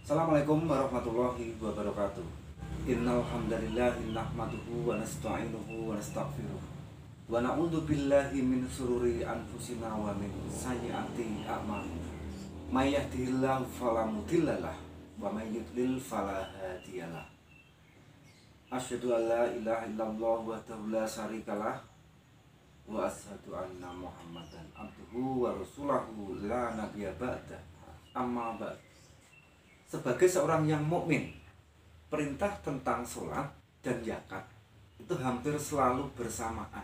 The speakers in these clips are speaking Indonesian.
Assalamualaikum warahmatullahi wabarakatuh. Innal hamdalillah nahmaduhu wa nasta'inuhu wa nastaghfiruh. Wa na'udzu billahi min sururi anfusina wa min sayyiati a'malina. May yahdihillahu fala mudhillalah wa may yudlil fala hadiyalah. Asyhadu an la ilaha illallah wahdahu la syarikalah wa asyhadu anna Muhammadan abduhu wa rasuluhu la nabiyya ba'da. Amma ba'd. Sebagai seorang yang mukmin, perintah tentang sholat dan zakat itu hampir selalu bersamaan.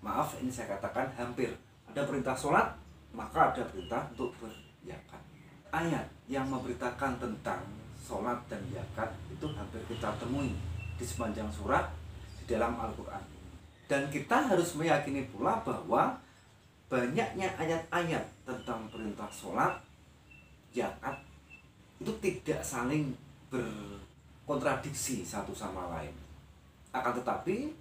Maaf, ini saya katakan hampir. Ada perintah sholat, maka ada perintah untuk berzakat. Ayat yang memberitakan tentang sholat dan zakat itu hampir kita temui di sepanjang surat di dalam Al-Quran. Dan kita harus meyakini pula bahwa banyaknya ayat-ayat tentang perintah sholat, zakat itu tidak saling berkontradiksi satu sama lain, akan tetapi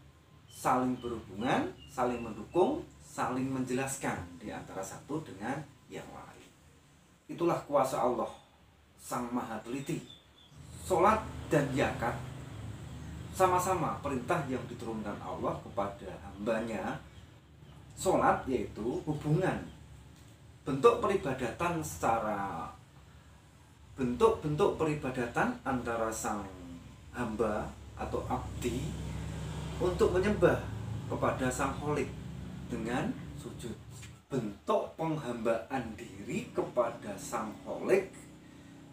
saling berhubungan, saling mendukung, saling menjelaskan di antara satu dengan yang lain. Itulah kuasa Allah Sang Maha Teliti. Sholat dan zakat sama-sama perintah yang diturunkan Allah kepada hambanya. Sholat yaitu hubungan, bentuk peribadatan bentuk peribadatan antara sang hamba atau abdi untuk menyembah kepada sang Kholik dengan sujud. Bentuk penghambaan diri kepada sang Kholik,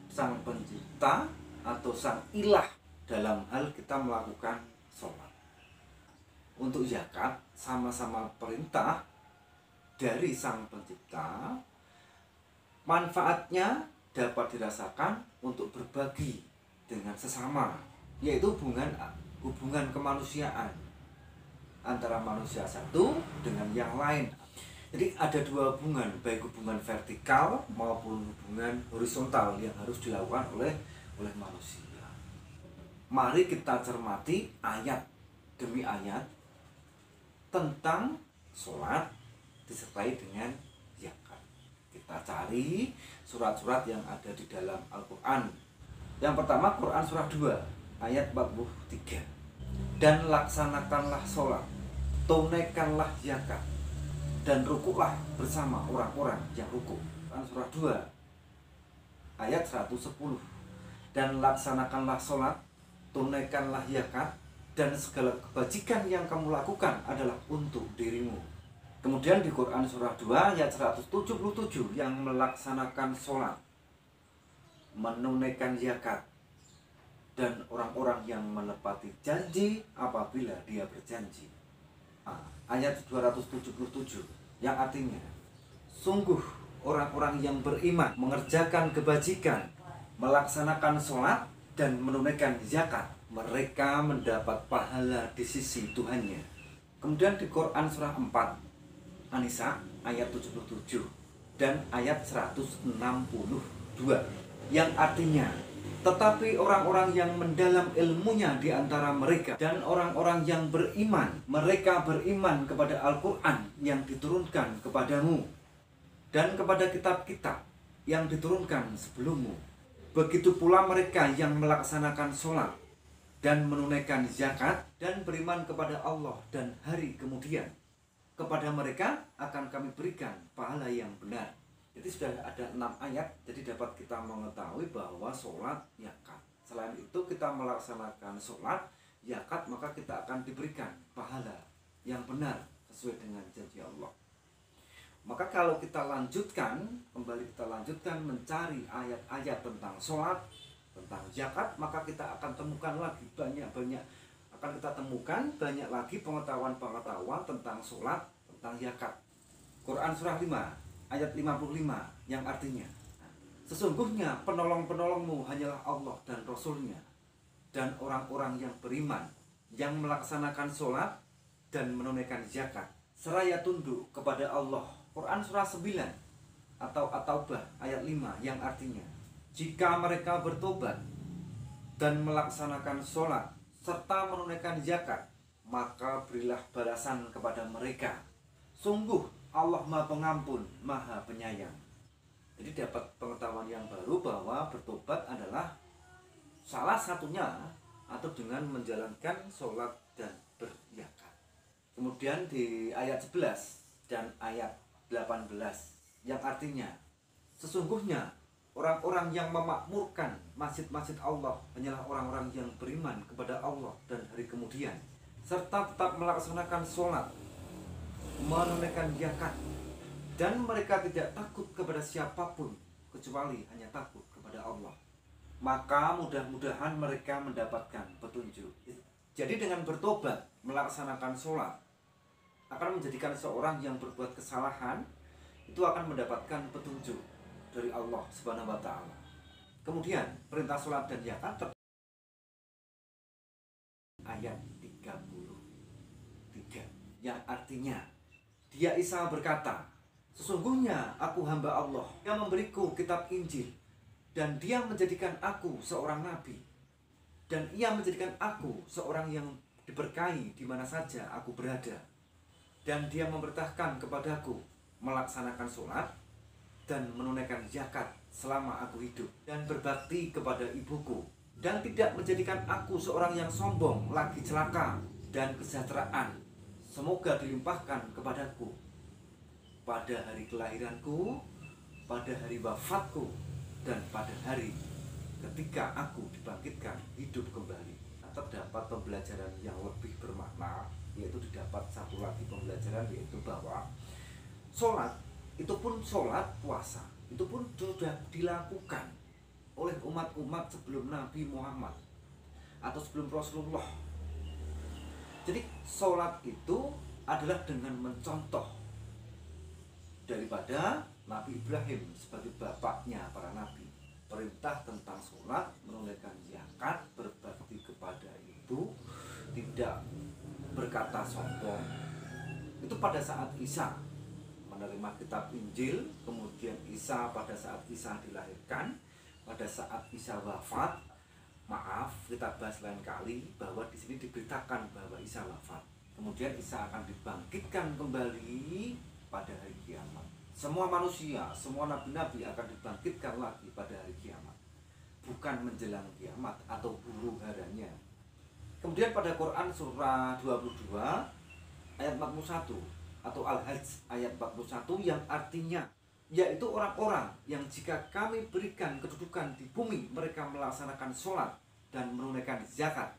sang pencipta atau sang ilah dalam hal kita melakukan sholat. Untuk zakat sama-sama perintah dari sang pencipta. Manfaatnya dapat dirasakan untuk berbagi dengan sesama, yaitu hubungan kemanusiaan antara manusia satu dengan yang lain. Jadi ada dua hubungan, baik hubungan vertikal maupun hubungan horizontal yang harus dilakukan oleh manusia. Mari kita cermati ayat demi ayat tentang sholat disertai dengan zakat. Kita cari surat-surat yang ada di dalam Al-Quran. Yang pertama, Quran surah 2 ayat 43. Dan laksanakanlah sholat, tunaikanlah zakat, dan rukuklah bersama orang-orang yang rukuk. Quran surah 2 ayat 110. Dan laksanakanlah sholat, tunaikanlah zakat, dan segala kebajikan yang kamu lakukan adalah untuk dirimu. Kemudian di Quran surah 2 ayat 177, yang melaksanakan sholat, menunaikan zakat, dan orang-orang yang menepati janji apabila dia berjanji. Ayat 277 yang artinya, sungguh orang-orang yang beriman mengerjakan kebajikan, melaksanakan sholat, dan menunaikan zakat, mereka mendapat pahala di sisi Tuhannya. Kemudian di Quran surah 4 An-Nisa ayat 77 dan ayat 162 yang artinya, tetapi orang-orang yang mendalam ilmunya di antara mereka dan orang-orang yang beriman, mereka beriman kepada Al-Quran yang diturunkan kepadamu dan kepada kitab-kitab yang diturunkan sebelummu. Begitu pula mereka yang melaksanakan sholat dan menunaikan zakat dan beriman kepada Allah dan hari kemudian. Kepada mereka akan kami berikan pahala yang benar. Jadi sudah ada 6 ayat, jadi dapat kita mengetahui bahwa sholat, zakat. Selain itu kita melaksanakan sholat, zakat, maka kita akan diberikan pahala yang benar sesuai dengan janji Allah. Maka kalau kita lanjutkan, mencari ayat-ayat tentang sholat, tentang zakat, maka kita akan temukan lagi banyak lagi pengetahuan tentang sholat, tentang zakat. Quran surah 5 ayat 55 yang artinya, sesungguhnya penolong-penolongmu hanyalah Allah dan Rasulnya dan orang-orang yang beriman, yang melaksanakan sholat dan menunaikan zakat seraya tunduk kepada Allah. Quran surah 9 atau At-Taubah ayat 5 yang artinya, jika mereka bertobat dan melaksanakan sholat serta menunaikan zakat, maka berilah balasan kepada mereka. Sungguh Allah Maha Pengampun, Maha Penyayang. Jadi dapat pengetahuan yang baru bahwa bertobat adalah salah satunya atau dengan menjalankan sholat dan berzakat. Kemudian di ayat 11 dan ayat 18 yang artinya sesungguhnya orang-orang yang memakmurkan masjid-masjid Allah hanyalah orang-orang yang beriman kepada Allah dan hari kemudian, serta tetap melaksanakan sholat, menunaikan zakat, dan mereka tidak takut kepada siapapun kecuali hanya takut kepada Allah. Maka mudah-mudahan mereka mendapatkan petunjuk. Jadi dengan bertobat, melaksanakan sholat, akan menjadikan seorang yang berbuat kesalahan itu akan mendapatkan petunjuk dari Allah Subhanahu wa taala. Kemudian perintah sholat dan zakat ayat 33 yang artinya dia Isa berkata, sesungguhnya aku hamba Allah yang memberiku kitab Injil, dan dia menjadikan aku seorang nabi, dan ia menjadikan aku seorang yang diberkahi di mana saja aku berada, dan dia memerintahkan kepadaku melaksanakan sholat dan menunaikan zakat selama aku hidup, dan berbakti kepada ibuku, dan tidak menjadikan aku seorang yang sombong lagi celaka, dan kesejahteraan semoga dilimpahkan kepadaku pada hari kelahiranku, pada hari wafatku, dan pada hari ketika aku dibangkitkan hidup kembali. Terdapat pembelajaran yang lebih bermakna, yaitu didapat satu lagi pembelajaran, yaitu bahwa sholat, itu pun sholat puasa, itu pun sudah dilakukan oleh umat-umat sebelum Nabi Muhammad atau sebelum Rasulullah. Jadi sholat itu adalah dengan mencontoh daripada Nabi Ibrahim sebagai bapaknya para nabi. Perintah tentang sholat, menunaikan zakat, berbakti kepada ibu, tidak berkata sombong. Itu pada saat Isa menerima kitab Injil, kemudian Isa pada saat Isa dilahirkan, pada saat Isa wafat. Maaf, kita bahas lain kali bahwa di sini diberitakan bahwa Isa wafat. Kemudian Isa akan dibangkitkan kembali pada hari kiamat. Semua manusia, semua nabi-nabi akan dibangkitkan lagi pada hari kiamat, bukan menjelang kiamat atau huru haranya. Kemudian pada Quran surah 22 ayat 41 atau Al-Hajj ayat 41 yang artinya yaitu orang-orang yang jika kami berikan kedudukan di bumi, mereka melaksanakan sholat dan menunaikan zakat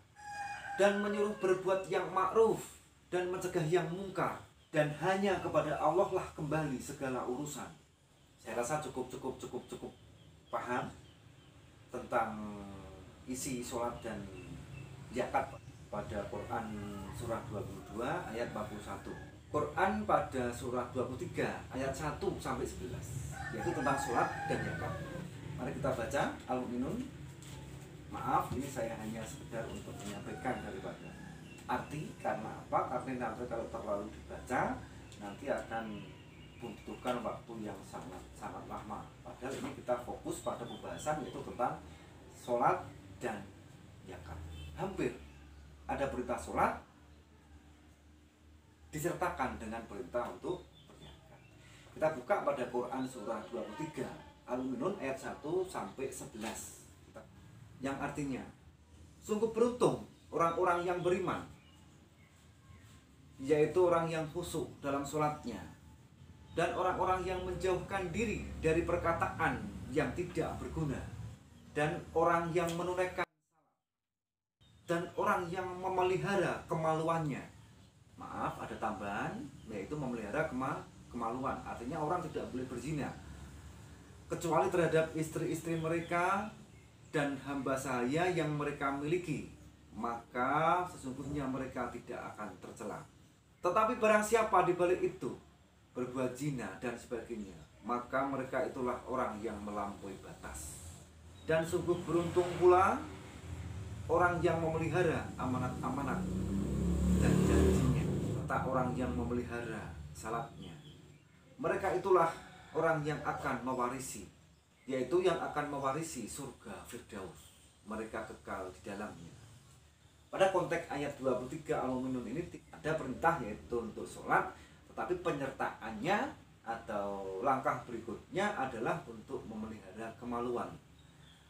dan menyuruh berbuat yang ma'ruf dan mencegah yang mungkar, dan hanya kepada Allah lah kembali segala urusan. Saya rasa cukup paham tentang isi sholat dan zakat pada Quran surah 22 ayat 41. Quran pada surah 23 ayat 1 sampai 11, yaitu tentang sholat dan zakat. Mari kita baca Al-Mu'minun. Maaf, ini saya hanya sekedar untuk menyampaikan daripada arti. Karena apa? Karena nanti kalau terlalu dibaca nanti akan membutuhkan waktu yang sangat lama. Padahal ini kita fokus pada pembahasan yaitu tentang sholat dan zakat. Hampir ada perintah sholat disertakan dengan perintah untuk berzakat. Kita buka pada Quran surah 23 Al-Mu'minun ayat 1 sampai 11. Yang artinya, sungguh beruntung orang-orang yang beriman, yaitu orang yang khusyuk dalam sholatnya, dan orang-orang yang menjauhkan diri dari perkataan yang tidak berguna, dan orang yang menunaikan salat, dan orang yang memelihara kemaluannya. Maaf, ada tambahan, yaitu memelihara kemaluan. Artinya orang tidak boleh berzina kecuali terhadap istri-istri mereka dan hamba sahaya yang mereka miliki, maka sesungguhnya mereka tidak akan tercela. Tetapi barang siapa di balik itu berbuat zina dan sebagainya, maka mereka itulah orang yang melampaui batas. Dan sungguh beruntung pula orang yang memelihara amanat-amanat dan janjinya, serta orang yang memelihara salatnya. Mereka itulah orang yang akan mewarisi, yaitu yang akan mewarisi surga Firdaus. Mereka kekal di dalamnya. Pada konteks ayat 23 Al-Mu'minun ini ada perintah yaitu untuk sholat, tetapi penyertaannya atau langkah berikutnya adalah untuk memelihara kemaluan.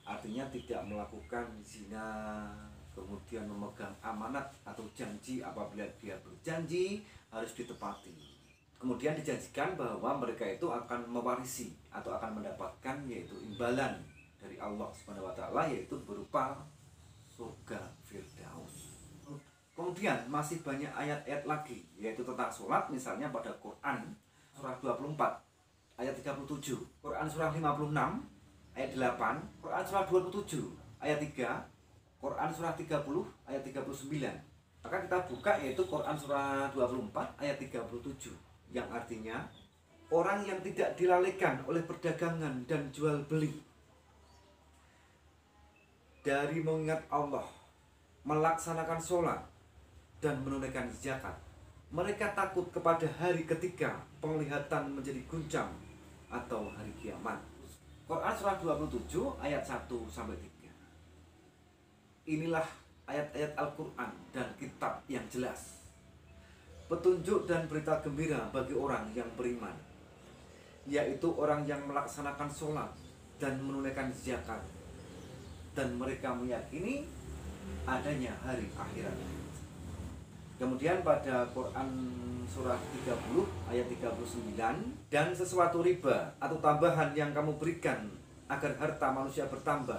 Artinya tidak melakukan zina, kemudian memegang amanat atau janji. Apabila dia berjanji harus ditepati. Kemudian dijanjikan bahwa mereka itu akan mewarisi atau akan mendapatkan yaitu imbalan dari Allah Subhanahu wa taala, yaitu berupa surga Firdaus. Kemudian masih banyak ayat-ayat lagi yaitu tentang sholat, misalnya pada Quran surah 24 ayat 37, Quran surah 56 ayat 8, Quran surah 27 ayat 3, Quran surah 30 ayat 39. Maka kita buka yaitu Quran surah 24 ayat 37, yang artinya orang yang tidak dilalaikan oleh perdagangan dan jual beli dari mengingat Allah, melaksanakan sholat dan menunaikan zakat, mereka takut kepada hari ketika penglihatan menjadi guncang atau hari kiamat. Quran surah 27 ayat 1 sampai 3. Inilah ayat-ayat Al-Quran dan kitab yang jelas, petunjuk dan berita gembira bagi orang yang beriman, yaitu orang yang melaksanakan sholat dan menunaikan zakat, dan mereka meyakini adanya hari akhirat. Kemudian pada Quran surah 30 ayat 39, dan sesuatu riba atau tambahan yang kamu berikan agar harta manusia bertambah,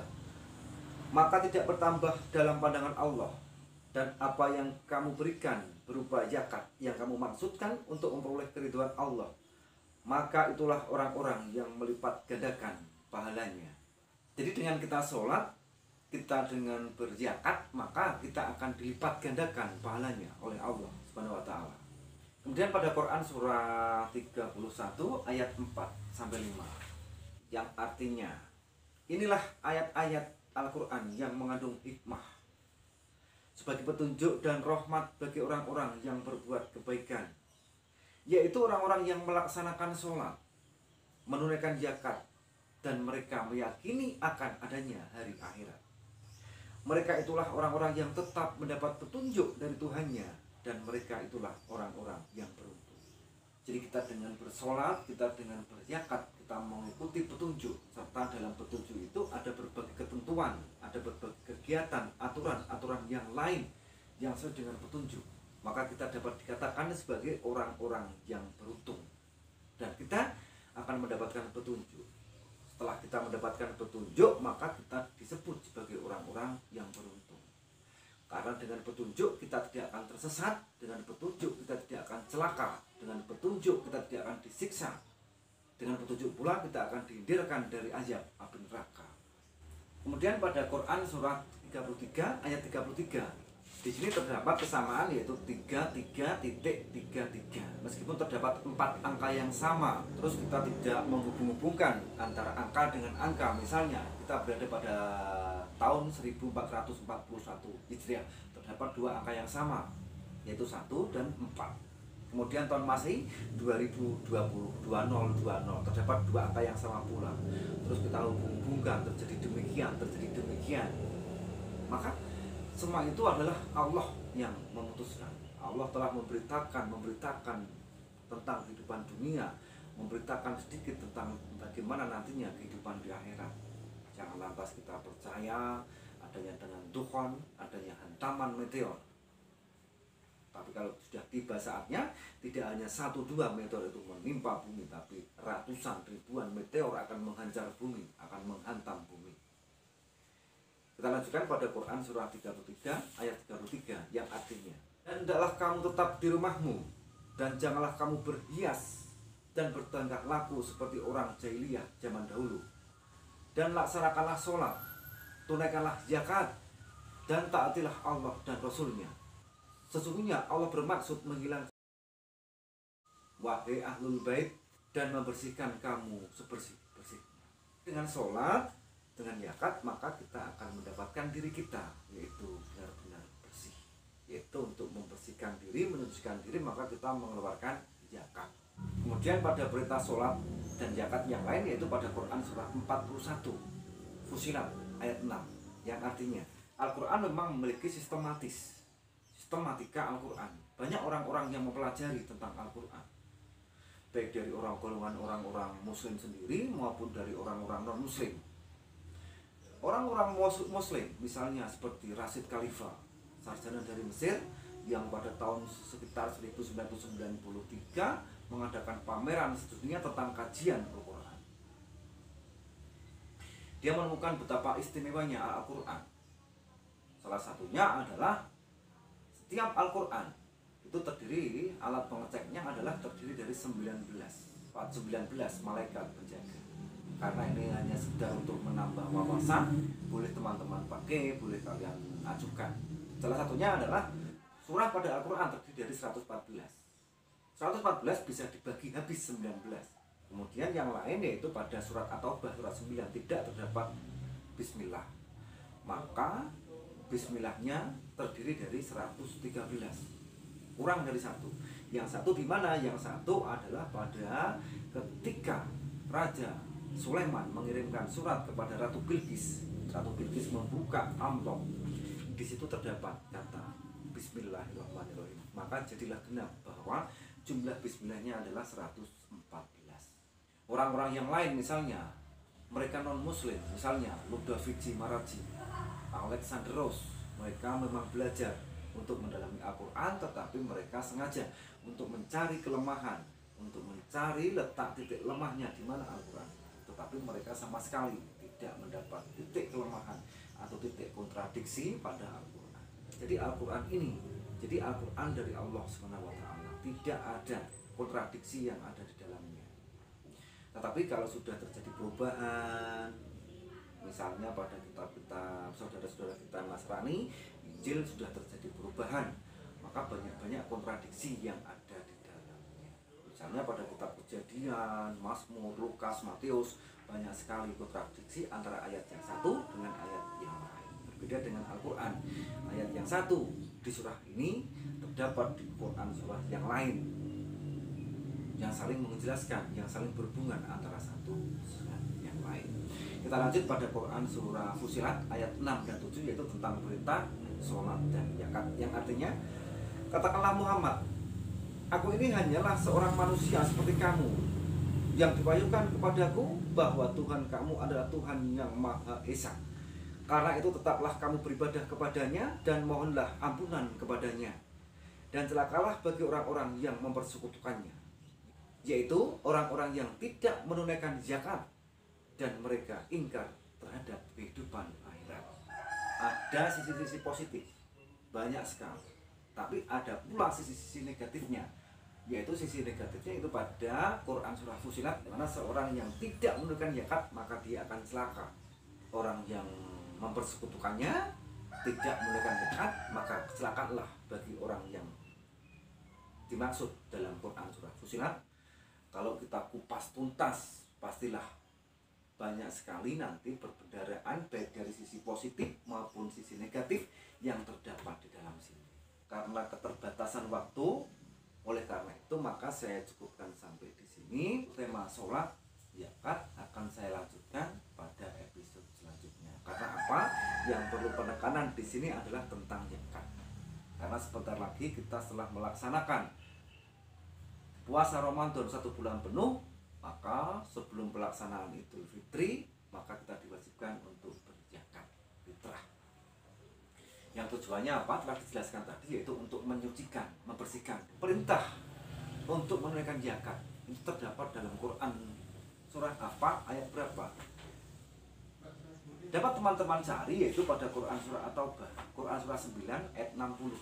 maka tidak bertambah dalam pandangan Allah. Dan apa yang kamu berikan berupa zakat yang kamu maksudkan untuk memperoleh keridhaan Allah, maka itulah orang-orang yang melipat gandakan pahalanya. Jadi dengan kita sholat, kita dengan berzakat, maka kita akan dilipat gandakan pahalanya oleh Allah Subhanahu wa taala. Kemudian pada Quran surah 31 ayat 4 sampai 5, yang artinya inilah ayat-ayat Al-Quran yang mengandung hikmah sebagai petunjuk dan rahmat bagi orang-orang yang berbuat kebaikan, yaitu orang-orang yang melaksanakan sholat, menunaikan zakat, dan mereka meyakini akan adanya hari akhirat. Mereka itulah orang-orang yang tetap mendapat petunjuk dari Tuhannya, dan mereka itulah orang-orang yang beruntung. Jadi kita dengan bersolat, kita dengan berzakat, kita mengikuti petunjuk, serta dalam petunjuk itu ada berbagai ketentuan, ada berbagai kegiatan, aturan-aturan yang lain yang sesuai dengan petunjuk. Maka kita dapat dikatakan sebagai orang-orang yang beruntung, dan kita akan mendapatkan petunjuk. Setelah kita mendapatkan petunjuk, maka kita disebut sebagai orang-orang yang beruntung. Karena dengan petunjuk kita tidak akan tersesat, dengan petunjuk kita tidak akan celaka, dengan petunjuk kita tidak akan disiksa, dengan petunjuk pula kita akan dihindarkan dari azab api neraka. Kemudian pada Quran surah 33 ayat 33, di sini terdapat kesamaan yaitu 33.33. Meskipun terdapat 4 angka yang sama, terus kita tidak menghubung-hubungkan antara angka dengan angka. Misalnya kita berada pada tahun 1441 Hijriah, terdapat 2 angka yang sama, yaitu 1 dan 4. Kemudian tahun Masehi 2020 terdapat 2 angka yang sama pula. Terus kita hubung-hubungkan, terjadi demikian. Maka semua itu adalah Allah yang memutuskan. Allah telah memberitakan tentang kehidupan dunia, memberitakan sedikit tentang bagaimana nantinya kehidupan di akhirat. Jangan lantas kita percaya adanya dengan dukhan, adanya hantaman meteor. Tapi kalau sudah tiba saatnya, tidak hanya 1-2 meteor itu menimpa bumi, tapi ratusan ribuan meteor akan menghancar bumi, akan menghantam bumi. Kita lanjutkan pada Quran surah 33 ayat 33, yang artinya, dan hendaklah kamu tetap di rumahmu, dan janganlah kamu berhias dan bertingkah laku seperti orang jahiliyah zaman dahulu, dan laksanakanlah sholat, tunaikanlah zakat, dan taatilah Allah dan Rasulnya. Sesungguhnya Allah bermaksud menghilangkan wahai ahlul bait, dan membersihkan kamu sebersih-bersihnya. Dengan sholat, dengan zakat, maka kita akan mendapatkan diri kita yaitu benar-benar bersih. Yaitu untuk membersihkan diri, menyucikan diri, maka kita mengeluarkan zakat. Kemudian pada berita sholat dan zakat yang lain, yaitu pada Quran surah 41 Fusilat ayat 6, yang artinya Al-Quran memang memiliki sistematika Al-Quran. Banyak orang-orang yang mempelajari tentang Al-Quran, baik dari golongan orang-orang muslim sendiri maupun dari orang-orang non-muslim. Orang-orang muslim misalnya seperti Rashid Khalifa, sarjana dari Mesir, yang pada tahun sekitar 1993 mengadakan pameran sedunia tentang kajian Al-Quran. Dia menemukan betapa istimewanya Al-Quran. Salah satunya adalah setiap Al-Quran itu terdiri, alat pengeceknya adalah terdiri dari 19 malaikat penjaga. Karena ini hanya sekedar untuk menambah wawasan, boleh teman-teman pakai, boleh kalian ajukan. Salah satunya adalah surah pada Al-Quran terdiri dari 114. 114 bisa dibagi habis 19. Kemudian yang lain yaitu pada surat At-Taubah surat 9 tidak terdapat bismillah. Maka bismillahnya terdiri dari 113. Kurang dari satu. Yang satu di mana? Yang satu adalah pada ketika Raja Sulaiman mengirimkan surat kepada Ratu Bilqis. Ratu Bilqis membuka amplop. Di situ terdapat kata Bismillahirrahmanirrahim. Maka jadilah genap bahwa jumlah bismillahnya adalah 114. Orang-orang yang lain misalnya mereka non-muslim, misalnya Ludovici Maraji, Alexander Ross, mereka memang belajar untuk mendalami Al-Quran, tetapi mereka sengaja untuk mencari kelemahan, untuk mencari letak titik lemahnya di mana Al-Quran. Tetapi mereka sama sekali tidak mendapat titik kelemahan atau titik kontradiksi pada Al-Quran. Jadi Al-Quran ini, jadi Al-Quran dari Allah SWT, tidak ada kontradiksi yang ada di dalamnya. Tetapi kalau sudah terjadi perubahan, misalnya pada kitab-kitab saudara-saudara kita Nasrani, Injil sudah terjadi perubahan, maka banyak-banyak kontradiksi yang ada di dalamnya. Misalnya pada kitab Kejadian, Mazmur, Lukas, Matius, banyak sekali kontradiksi antara ayat yang satu dengan ayat yang lain. Berbeda dengan Al-Quran, ayat yang satu di surah ini terdapat di Quran surah yang lain, yang saling menjelaskan, yang saling berhubungan antara satu dengan yang lain. Kita lanjut pada Quran surah Fussilat ayat 6 dan 7, yaitu tentang perintah sholat dan zakat, yang artinya, katakanlah Muhammad, aku ini hanyalah seorang manusia seperti kamu, yang diwahyukan kepadaku bahwa Tuhan kamu adalah Tuhan yang Maha Esa. Karena itu tetaplah kamu beribadah kepadanya dan mohonlah ampunan kepadanya. Dan celakalah bagi orang-orang yang mempersekutukannya, yaitu orang-orang yang tidak menunaikan zakat dan mereka ingkar terhadap kehidupan akhirat. Ada sisi-sisi positif, banyak sekali. Tapi ada pula sisi-sisi negatifnya, yaitu sisi negatifnya itu pada Quran surah Fussilat, di mana seorang yang tidak menunaikan zakat maka dia akan celaka. Orang yang mempersekutukannya tidak menunaikan zakat, maka kecelakaanlah bagi orang yang dimaksud dalam Quran surah Fussilat. Kalau kita kupas tuntas, pastilah banyak sekali nanti perbendaharaan baik dari sisi positif maupun sisi negatif yang terdapat di dalam sini. Karena keterbatasan waktu, oleh karena itu maka saya cukupkan sampai di sini. Tema sholat zakat akan saya lanjutkan pada episode selanjutnya. Karena apa? Yang perlu penekanan di sini adalah tentang zakat. Karena sebentar lagi kita setelah melaksanakan puasa Ramadan 1 bulan penuh, maka sebelum pelaksanaan Idul Fitri, maka kita diwajibkan untuk berzakat fitrah. Yang tujuannya apa? Telah dijelaskan tadi, yaitu untuk menyucikan, membersihkan. Perintah untuk menunaikan zakat itu terdapat dalam Quran surah apa? Ayat berapa? Dapat teman-teman cari, yaitu pada Quran surah At-Taubah, Quran surah 9 ayat 60.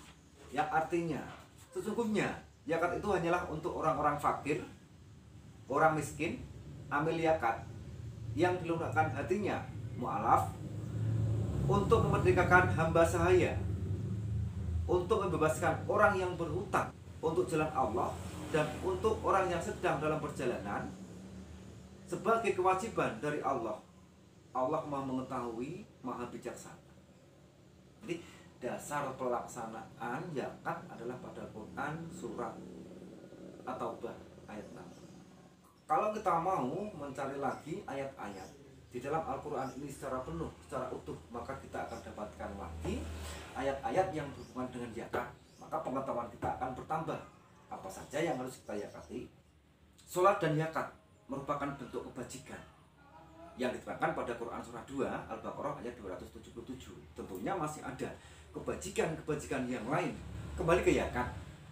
Yang artinya, sesungguhnya zakat itu hanyalah untuk orang-orang fakir, orang miskin, amil zakat yang dilunakkan hatinya, mu'alaf, untuk memerdekakan hamba sahaya, untuk membebaskan orang yang berhutang untuk jalan Allah, dan untuk orang yang sedang dalam perjalanan, sebagai kewajiban dari Allah. Allah Maha mengetahui, Maha bijaksana. Jadi dasar pelaksanaan zakat adalah pada Quran surat At-Taubah ayat 6. Kalau kita mau mencari lagi ayat-ayat di dalam Al-Quran ini secara penuh, secara utuh, maka kita akan dapatkan lagi ayat-ayat yang berhubungan dengan zakat. Maka pengetahuan kita akan bertambah. Apa saja yang harus kita zakati? Sholat dan zakat merupakan bentuk kebajikan yang diterangkan pada Quran surah 2 Al-Baqarah ayat 277. Tentunya masih ada kebajikan-kebajikan yang lain. Kembali ke zakat.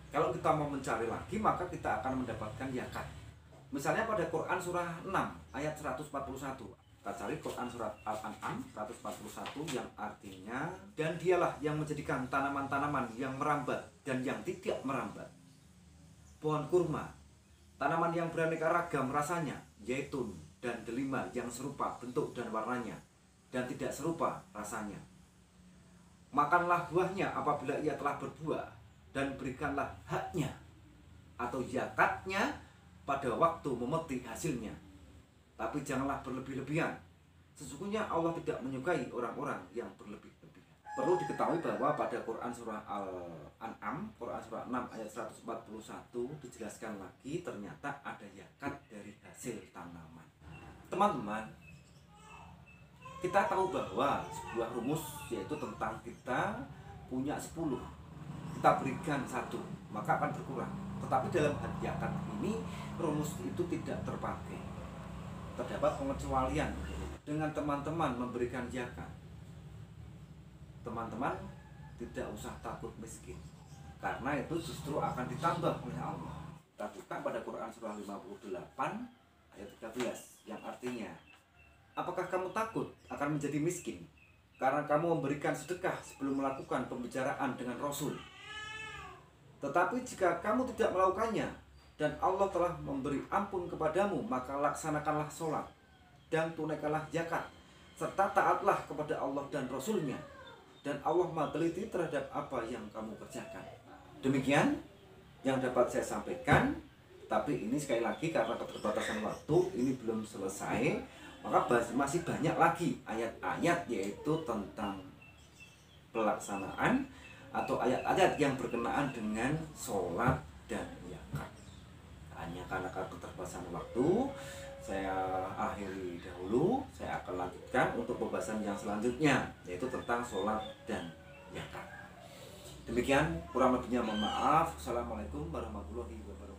Kalau kita mau mencari lagi, maka kita akan mendapatkan zakat. Misalnya pada Quran surah 6 ayat 141. Kita cari Quran surat Al-An'am 141 yang artinya, dan dialah yang menjadikan tanaman-tanaman yang merambat dan yang tidak merambat, pohon kurma, tanaman yang beraneka ragam rasanya, zaitun dan delima yang serupa bentuk dan warnanya dan tidak serupa rasanya. Makanlah buahnya apabila ia telah berbuah, dan berikanlah haknya atau zakatnya pada waktu memetik hasilnya. Tapi janganlah berlebih-lebihan. Sesungguhnya Allah tidak menyukai orang-orang yang berlebih-lebihan. Perlu diketahui bahwa pada Quran surah Al-An'am, Quran surah 6 ayat 141 dijelaskan lagi ternyata ada zakat dari hasil tanaman. Teman-teman, kita tahu bahwa sebuah rumus yaitu tentang kita punya 10, kita berikan 1, maka akan berkurang. Tetapi dalam hal zakat ini rumus itu tidak terpakai. Terdapat pengecualian dengan teman-teman memberikan zakat. Teman-teman tidak usah takut miskin, karena itu justru akan ditambah oleh Allah. Kita buka pada Quran surah 58 ayat 13 yang artinya, apakah kamu takut akan menjadi miskin karena kamu memberikan sedekah sebelum melakukan pembicaraan dengan Rasul? Tetapi jika kamu tidak melakukannya dan Allah telah memberi ampun kepadamu, maka laksanakanlah sholat dan tunaikanlah zakat, serta taatlah kepada Allah dan Rasulnya, dan Allah maha teliti terhadap apa yang kamu kerjakan. Demikian yang dapat saya sampaikan. Tapi ini sekali lagi karena keterbatasan waktu ini belum selesai, maka masih banyak lagi ayat-ayat yaitu tentang pelaksanaan atau ayat-ayat yang berkenaan dengan sholat dan zakat. Hanya karena keterbatasan waktu, saya akhiri dahulu. Saya akan lanjutkan untuk pembahasan yang selanjutnya, yaitu tentang sholat dan zakat. Demikian, kurang lebihnya mohon maaf. Assalamualaikum warahmatullahi wabarakatuh.